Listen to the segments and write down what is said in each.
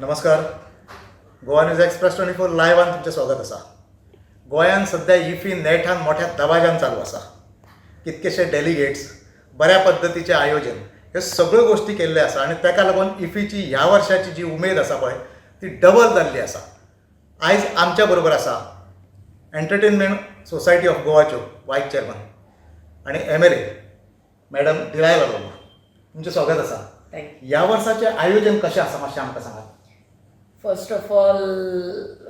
नमस्कार. Goa news express 24 लायव्हान तुमचें स्वागत आसा. गोंयांत सध्या इफी नेटान मोठ्या दबाज्यान चालू आसा. कितकेशे डेलिगेट्स, बऱ्या पद्दतीचें आयोजन, ह्यो सगळ्यो गोश्टी केल्ल्यो आसा आनी ताका लागून इफीची ह्या वर्साची जी उमेद आसा पळय ती डबल जाल्ली आसा. आयज आमच्या बरोबर आसा एंटरटेनमेंट सोसायटी ऑफ गोवाच्यो वायस चेअरमन आनी MLA मॅडम दिलाय बाबा. तुमचें स्वागत आसा. ह्या वर्साचें आयोजन कशें आसा मातशें आमकां सांगात. First of all,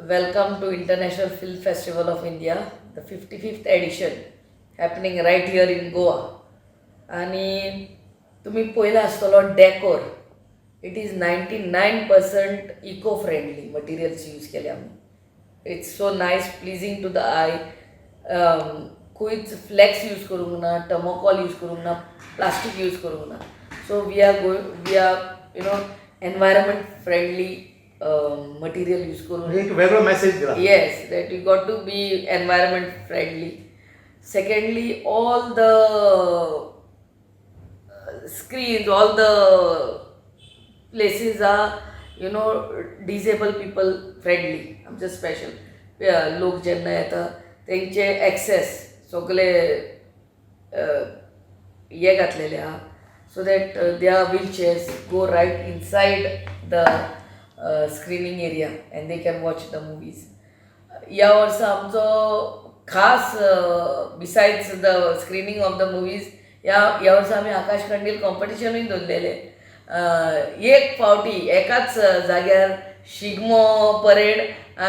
welcome to International Film Festival of India, the 55th edition, happening right here in Goa. आणि तुम्ही पळयला आसतलो decor, it is 99% eco friendly materials use केले आमी. It's so nice, pleasing to the eye. खंयच flex use करूंक ना, टर्मोकॉल use करूंक ना, प्लास्टीक यूज करूंक ना. So we are environment friendly material use करून एक वेगळो मेसेज दिला. Yes, that you got to be environment friendly. Secondly, all the screens, all the places are disabled people friendly. आमचे स्पेशल लोक जेन्ना येता तेंचे एक्सेस सगळे हे घातलेले आहा so that their wheelchairs go right inside the screening area and they can watch the movies. ह्या वर्सा आमचो खास besides the screening of the movies ह्या वर्सा आमी आकाश कंडील कॉम्पिटिशनूय दवरलेले. एक फावटी एकाच जाग्यार शिगमो परेड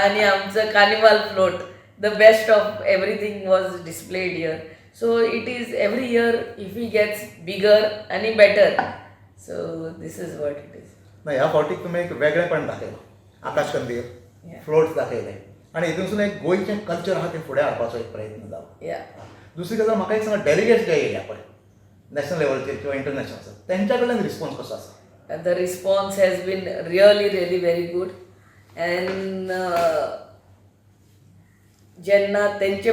आनी आमचो carnival float, the best of everything was displayed here. So it is every year if he gets bigger आनी better. So this is what it is. ह्या फावटीक तुमी एक वेगळेपण दाखयलो. आकाश कंदील, फ्लोट्स दाखयले आनी हितूनसून एक गोंयचें कल्चर आहा तें फुडें हाडपाचो एक प्रयत्न जालो. दुसरी गजाल म्हाका एक सांगा, डेलिगेट्स जे येयल्या पळय नॅशनल लेवलचेर किंवा इंटरनॅशनल, तेंच्या कडल्यान रिस्पॉन्स कसो आसा? The response has been really very good. And जेन्ना तेंचे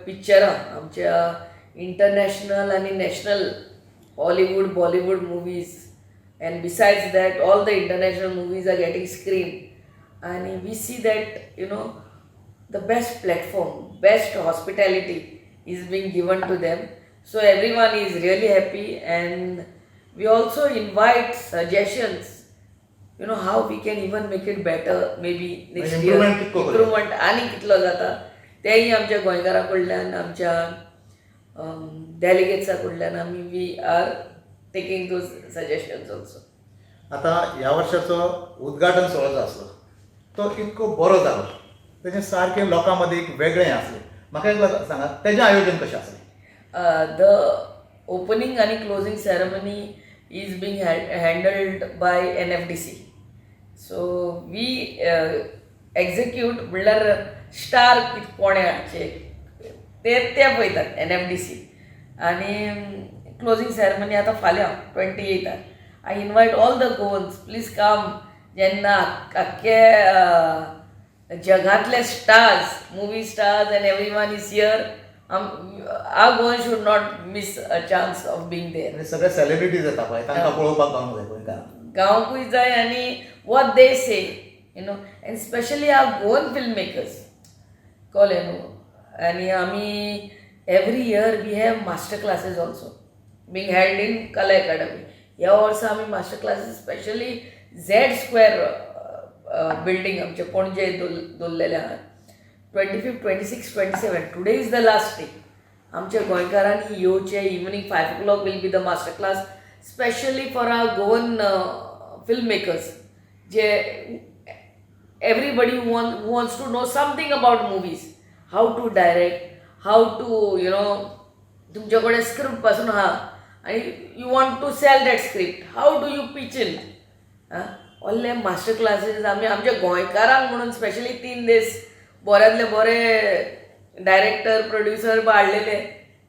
पिक्चरां आमच्या इंटरनॅशनल आनी national Hollywood Bollywood movies, and besides that all the international movies are getting screened and we see that the best platform, best hospitality is being given to them. So everyone is really happy and we also invite suggestions how we can even make it better maybe next year. Improvement आणि कितलो जाता तेही आमच्या गोंयकारां कडल्यान आमच्या डेलिगेट्सां कडल्यान आमी we are taking those suggestions also. आता ह्या वर्षाचो उद्घाटन सोहळो जो आसलो तो इतको बरो जालो, तेजें सारकें लोकां मदीं एक वेगळें आसलें. म्हाका एक सांगात तेजें आयोजन कशें आसलें? द ओपनिंग आनी closing ceremony is being handled by NFDC. So we execute म्हणल्यार स्टार कोणे हाडचे ते पळयतात NFDC. आनी क्लोजिंग सेरेमनी आतां फाल्यां 28. I invite all the Goans, please come. जेन्ना आख्खे जगांतले stars, movie stars and everyone is here, our Goan should not miss a chance of being there. सगळे सेलिब्रिटीज येता पळय तांकां पळोवपाक गावूंक जाय गोंयकारांक. गावूंकूय जाय आनी what they say and specially our Goan film makers कळ्ळें न्हू. आनी आमी every year we have master classes also being held in Kala Academy. ह्या वर्सा आमी master classes specially Z² building आमचे पणजे दवरलेले आहात. 25, 26, 27 today is the last day. आमच्या गोंयकारांनी येवचे. Evening 5 o'clock will be the master class specially for our Goan film makers. जे everybody wants to know something about movies, how to direct, how to तुमचे कडेन script पासून आहा आणि you want to sell that script, how do you pitch in. व्हडले master classes आमी आमच्या गोंयकारांक म्हणून स्पेशली 3 दीस बऱ्यांतले बरे डायरेक्टर प्रोड्युसर हाडलेले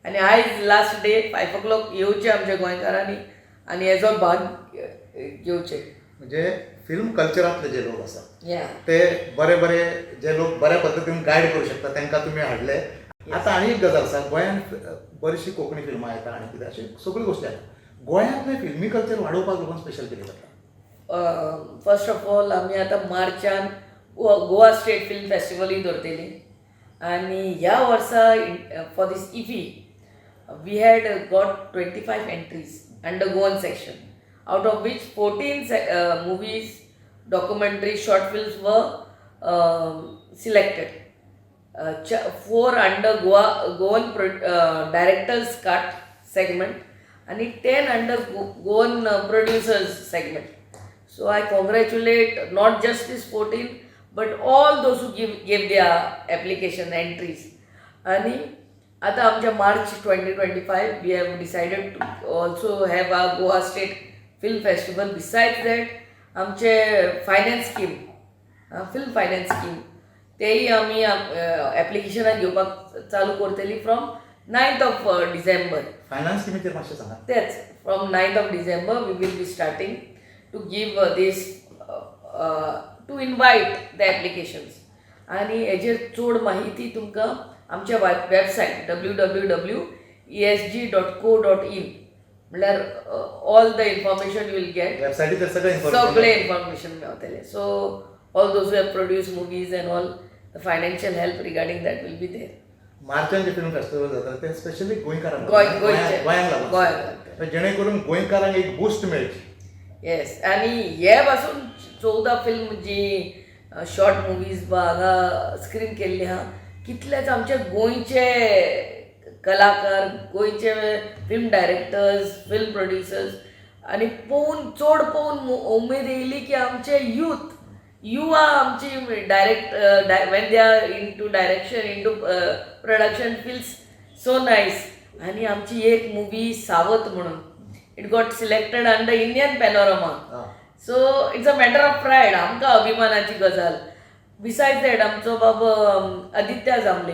आनी आयज लास्ट डे 5 o'clock येवचे आमच्या गोंयकारांनी आनी हेजो भाग घेवचे. म्हणजे फिल्म कल्चरांतले जे लोक आसा या ते बरे बरे जे लोक बऱ्या पद्दतीन गायड करू शकता तांकां तुमी हाडले. आतां आनी एक गजाल आसा, गोंयांत बरीचशी कोंकणी फिल्मां येता आनी कितें अशी सगळ्यो गोश्टी येता. गोंयांतलें फिल्मी कल्चर वाडोवपाक लागून स्पेशल कितें जाता? फर्स्ट ऑफ ऑल आमी आतां मार्चान गोवा स्टेट फिल्म फेस्टिवलूय दवरतली आनी ह्या वर्सा for this IFFI we had got 25 entries under Goan section, out of which 14 movies, documentaries, short films were selected. 4 under Goan directors cut segment and 10 under Goan producers segment. So I congratulate not just this 14 but all those who gave their application entries. And आता आमच्या March 2025 we have decided to also have a Goa State Film Festival. Besides that, आमचे finance scheme, film finance scheme तेही आम्ही ॲप्लिकेशनां घेवपाक चालू करतली from 9th of December. Finance स्किमीचेर मातशें सांगा. तेच from 9th of December we will be starting to give this to invite the applications. आणि हेजेर चड माहिती तुमकां आमच्या वेबसायट www.esg.co.in म्हणल्यार all the information you will get. वेबसायटीचेर सगळे इन्फॉर्मेशन मेळटले. So all those who have produce movies and all the financial help regarding that will be there. मार्चान जे फिल्म फेस्टिवल जाता ते स्पेशली गोंयकारांक गोंयाक लागून, जेणे करून गोंयकारांक एक बूस्ट मेळची. येस, आनी हे पासून 14 फिल्म जी शॉर्ट मुवीज वा हांगा स्क्रीन केल्ली आहा, कितलेच आमचे गोंयचे कलाकार, गोंयचे फिल्म डायरेक्टर्स, फिल्म प्रोड्युसर्स आनी चड पळोवन उमेद येयली की आमचे युवा आमची direct when they are into direction, into production feels so nice. आनी आमची एक मुवी सावत म्हणून it got selected under Indian panorama. So it's a matter of pride, आमकां अभिमानाची गजाल. बिसायड्स दॅट आमचो बाबा Aditya Jambhale,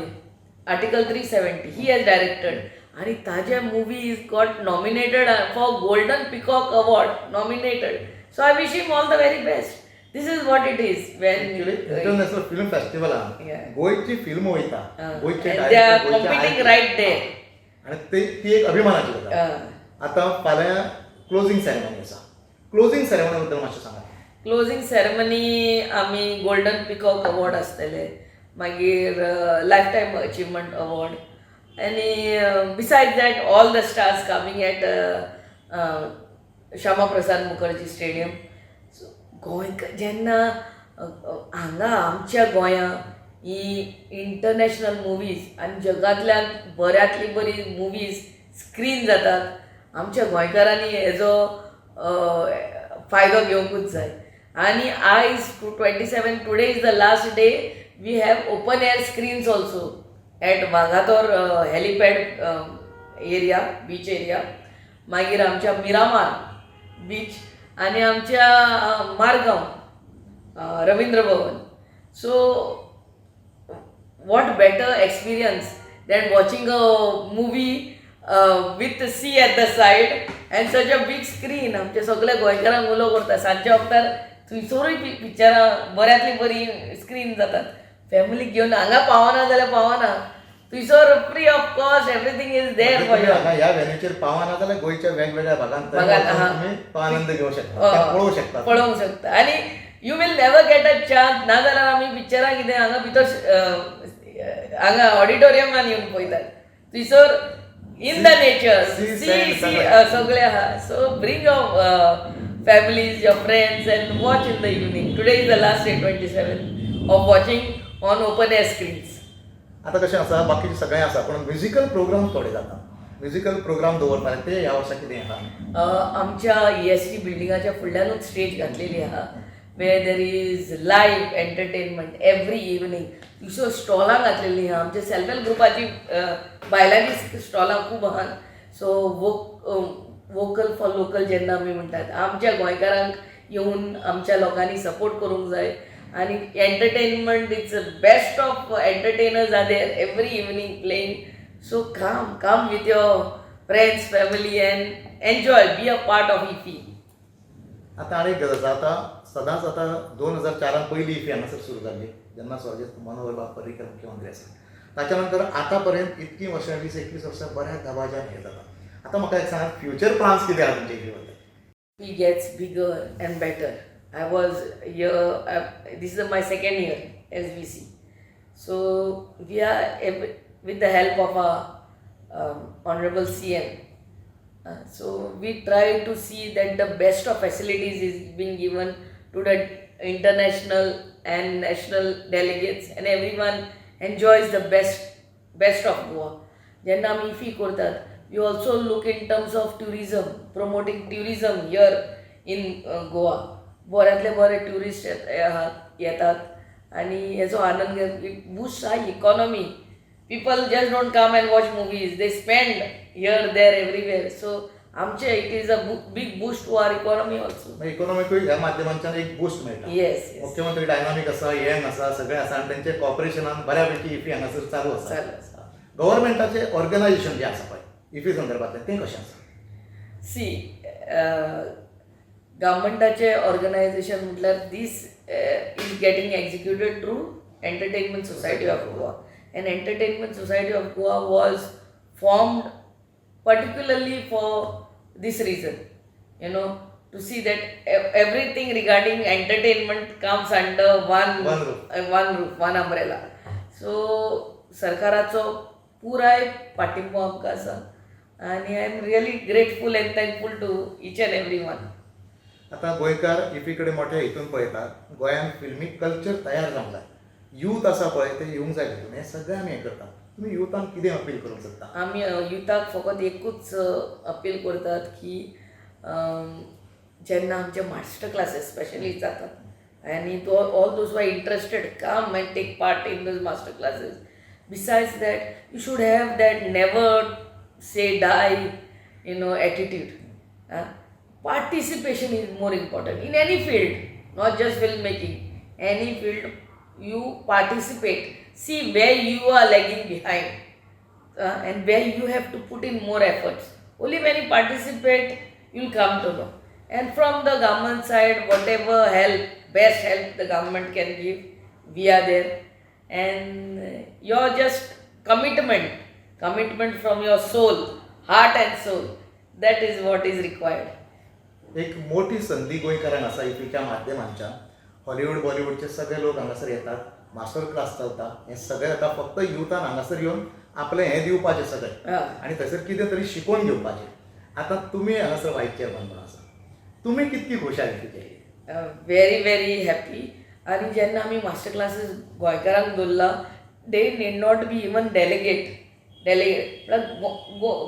article 370 he has directed आणि ताजे movie is got nominated for golden peacock award nominated. So I wish him all the very best. This is what it is when international film फेस्टिवलान गोंयची film वयता, गोंयचे they are competing right there आनी ती एक अभिमानाची गजाल. आतां फाल्यां क्लोजिंग सेरेमनी आसा, क्लोजिंग सेरेमनी बद्दल मातशें सांगात. क्लोजिंग सेरेमनी आमी गोल्डन पिकॉक अवॉर्ड आसतले, मागीर लायफ टायम अचिवमेंट अवॉर्ड आनी beside that all the stars coming at Shyama Prasad Mukherjee stadium. So गोंयकार जेन्ना हांगा आमच्या गोंया ही इंटरनॅशनल मुवीज आनी जगांतल्यान बऱ्यांतली बरी मुवीज स्क्रीन जातात, आमच्या गोंयकारांनी हेजो फायदो घेवंकूच जाय. आनी आयज 27 today is the last day. We have open air screens also at Vagator helipad area, beach area, मागीर आमच्या मिरामार बीच आनी आमच्या Margao Ravindra Bhavan. So what better experience than watching a movie with sea at the side and such a big screen. आमचे सगळे गोंयकारांक उलो करता सांजच्या वक्तार थंयसरूय पिक्चरां बऱ्यांतली बरी स्क्रीन जातात. फॅमिली घेवन हांगा पावना जाल्यार पावना, थंयसर free of cost everything is there for you. ह्या व्हेन्यूचेर पावना जाल्यार गोंयच्या वेगवेगळ्या भागांत तुम्ही तो आनंद घेवंक शकता, पळोवंक शकता. आनी you will never get a chance. नाजाल्यार आमी पिक्चरां कितें हांगा भितर हांगा ऑडिटोरियमान येवन पळयतात, थंयसर इन द नेचर सी सगळे आहा. So bring your families, your friends and watch in the evening. Today is the last day 27 of watching on open air screens. आता कशें आसा, बाकीचे सगळें आसा पूण म्युजिकल प्रोग्राम थोडे जाता. म्युजिकल प्रोग्राम दवरपाक ते ह्या वर्सा कितें आसा? आमच्या EST बिल्डिंगाच्या फुडल्यानूच स्टेज घातलेली आहा where there is live entertainment every evening. थंयसर स्टॉलां घातलेलीं आहा. आमच्या सेल्फ हेल्प ग्रुपाची बायलांची स्टॉलां खूब आहात. सो वोकल फॉर लोकल जेन्ना आमी म्हणटात, आमच्या गोंयकारांक येवन आमच्या लोकांनी सपोर्ट करूंक जाय. आनी entertainment it's best of entertainers are there every evening playing. So come with your friends, family and enjoy, be a part of IFFI. आतां आनी एक गजाल आसा, आतां सदांच आता 2004 पहिली इफी हांगासर सुरू जाल्ली जेन्ना स्वर्गीय मनोहर बाब पर्रीकर मुख्यमंत्री आसा. ताच्या नंतर आता पर्यंत इतकी वर्सां 20-21 वर्सां बऱ्या दबाज्यान हें जाता. आता म्हाका एक सांगात फ्युचर प्लान्स कितें आहा तुमचे इफी बद्दल? He gets bigger and better. I was here, this is my second year SBC. So we are with the help of our Honorable CM. So we try to see that the best of facilities is being given to the international and national delegates and everyone enjoys the best of Goa. Jenna आमी iffy करतात, we also look in terms of tourism, promoting tourism here in Goa. बऱ्यांतले बरे tourist येतात आणि हेचो आनंद घेत boost आहा economy. People just don't come and watch movies, they spend here, there, everywhere. So आमचे it is a big boost to our economy also. इकॉनॉमिकूय ह्या माध्यमांच्यान एक boost मेळटा. Yes, yes. मुख्यमंत्री डायनामिक आसा, यंग आसा, सगळे आसा आणि त्यांचे कॉपरेशनान बऱ्यापैकी इफी हांगासर चालू आसा. गव्हर्मेंटाचे ऑर्गनायझेशन जे आसा पळय इफी संदर्भातलें तें कशें आसा? सी गव्हर्मेंटाचे ऑर्गनायझेशन म्हटल्यार this is getting executed through entertainment society of Goa. And Entertainment Society of Goa was formed particularly for this reason, to see that everything regarding entertainment comes under one roof, one umbrella. So सरकाराचो पुराय पाठिंबो आमकां आसा आणि I am really grateful and thankful to each and every one. आता गोंयकार iffy कडेन मोठ्या हितून पळयतात गोंयांत फिल्मी कल्चर तयार जावंक जाय. यूथ आसा पळय ते येवंक जाय तितून हें सगळें आमी हें करतात. तुमी युथांक कितें अपील करूंक सोदता? आमी युथाक फकत एकूच अपील करतात की जेन्ना आमचे मास्टर क्लासेस स्पेशली जातात आनी all those are interested come and take part in those master classes. Besides that you should have that never say die attitude. Participation is more important in any field, not just film making, any field. You participate, see where you are lagging behind and where you have to put in more efforts. Only when you participate you'll come to know. And from the government side, whatever best help the government can give, we are there. And your just commitment from your soul, heart and soul, that is what is required. एक मोठी संधी गोंयकारांक आसा इफीच्या माध्यमांच्यान. Hollywood बॉलिवूडचे सगळे लोक हांगासर येतात, मास्टर क्लास चलता. हें सगळें जाता फक्त युथान हांगासर येवन आपलें हें दिवपाचें सगळें आनी थंयसर कितें तरी शिकोवन घेवपाचें. आतां तुमी हांगासर वायस चेअरमन म्हणून आसा, तुमी कितकी खूश आहा इफीचे? Very very happy. आनी जेन्ना आमी मास्टर क्लासीस गोंयकारांक दवरला, they need not be even delegate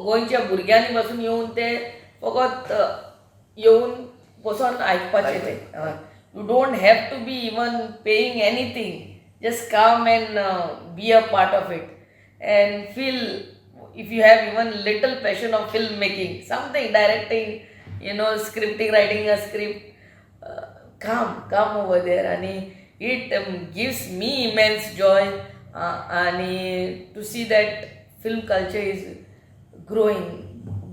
गोंयच्या भुरग्यांनी पासून येवन ते फकत येवन बसून आयकपाचें तें. You don't have to be even paying anything. Just come and be a part of it and feel. If you have even little passion of filmmaking, something directing, scripting, writing a script, come over there. And it gives me immense joy and to see that film culture is growing.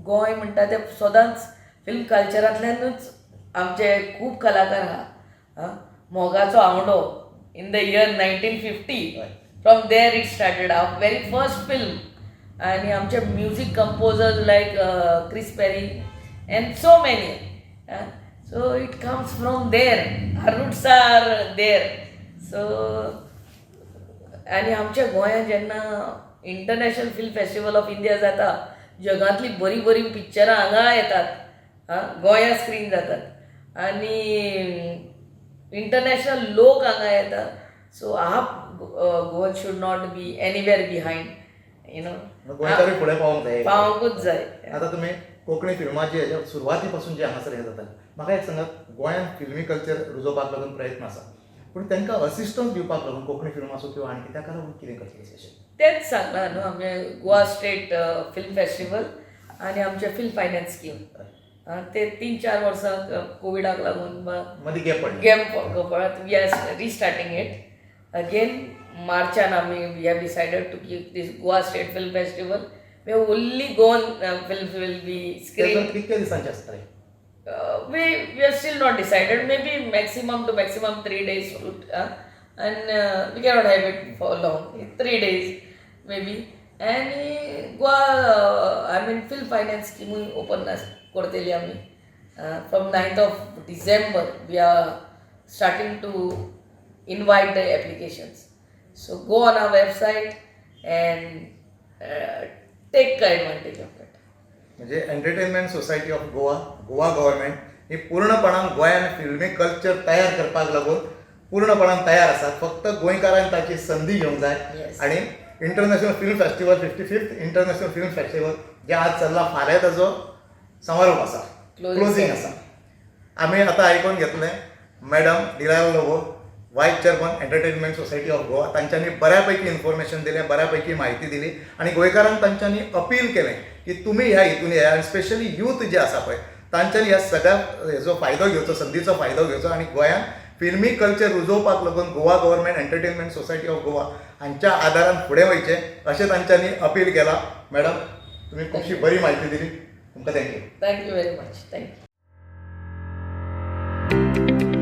Goa म्हणटा ते सदांच film कल्चरांतल्यानूच आमचे खूब कलाकार आहा. मोगाचो आवडो in the year 1950. From there it started, our very first film. And आमचे music composers like Chris Perry and so many. So it comes from there. Our roots are there. So आणि आमच्या गोंयांत जेन्ना international film festival of India जाता, जगांतली बरी बरी पिक्चरां हांगा येतात, गोंया स्क्रीन जातात आनी इंटरनॅशनल लोक हांगा येतात. So Goa should not be anywhere behind. गोंयकारूय फुडें पावूंक जाय, पावूंकूच जाय. आतां तुमी कोंकणी फिल्माची हेज्या सुरवाती पासून जे हांगासर हें जाता, म्हाका एक सांगात, गोंयांत फिल्मी कल्चर रुजोवपाक लागून प्रयत्न आसा, पूण तांकां असिस्टन्स दिवपाक लागून कोंकणी फिल्माचो किंवा आनी कित्याक लागून कितें करतलें अशें? तेंच सांगला न्हू आमी गोवा स्टेट फिल्म फेस्टिवल आनी आमचे फिल्म फायनान्स स्कीम. ते 3-4 वर्सां कोविडाक लागून मदीं गॅप परत we are restarting it again. मार्चान आमी we have decided to keep this Goa state film festival way only Goan films will be screen. कितके दिसांचे आसतले? we are still not decided. Maybe maximum to maximum 3 days shoot, and we cannot have it for long. 3 days maybe. And Goa, I mean, Phil Finance scheme open as Korteli Ami. From 9th of December, we are starting to invite the applications. So go on our website and take advantage of it. म्हणजे entertainment society of Goa Goa government ही पूर्णपणान गोंयान फिल्मी culture तयार करपाक लागून पूर्णपणान तयार आसा. फक्त गोंयकारांनी ताची संधी घेवंक जाय. Yes. आणि international film festival 55th international film festival जे आज चल्ला फाल्यां ताजो समारोप आसा, क्लोजिंग आसा. आमी आतां आयकून घेतलें मॅडम डिलायल लोबो वायस chairman entertainment society of Goa तांच्यांनी बऱ्यापैकी इन्फॉर्मेशन दिलें, बऱ्यापैकी म्हायती दिली आणि गोंयकारांक तांच्यांनी अपील केलें की तुमी ह्या हितून या आनी स्पेशली यूथ जे आसा पळय तांच्यांनी ह्या सगळ्या हेजो फायदो घेवचो, संदीचो फायदो घेवचो आणि गोंयांत फिल्मी कल्चर रुजोवपाक लागून Goa government entertainment society of Goa हांच्या आदारान फुडें वयचें अशें तांच्यांनी अपील केलां. मॅडम तुमी खुबशी बरी म्हायती दिली. तुमकां thank you. Thank you very much. Thank you.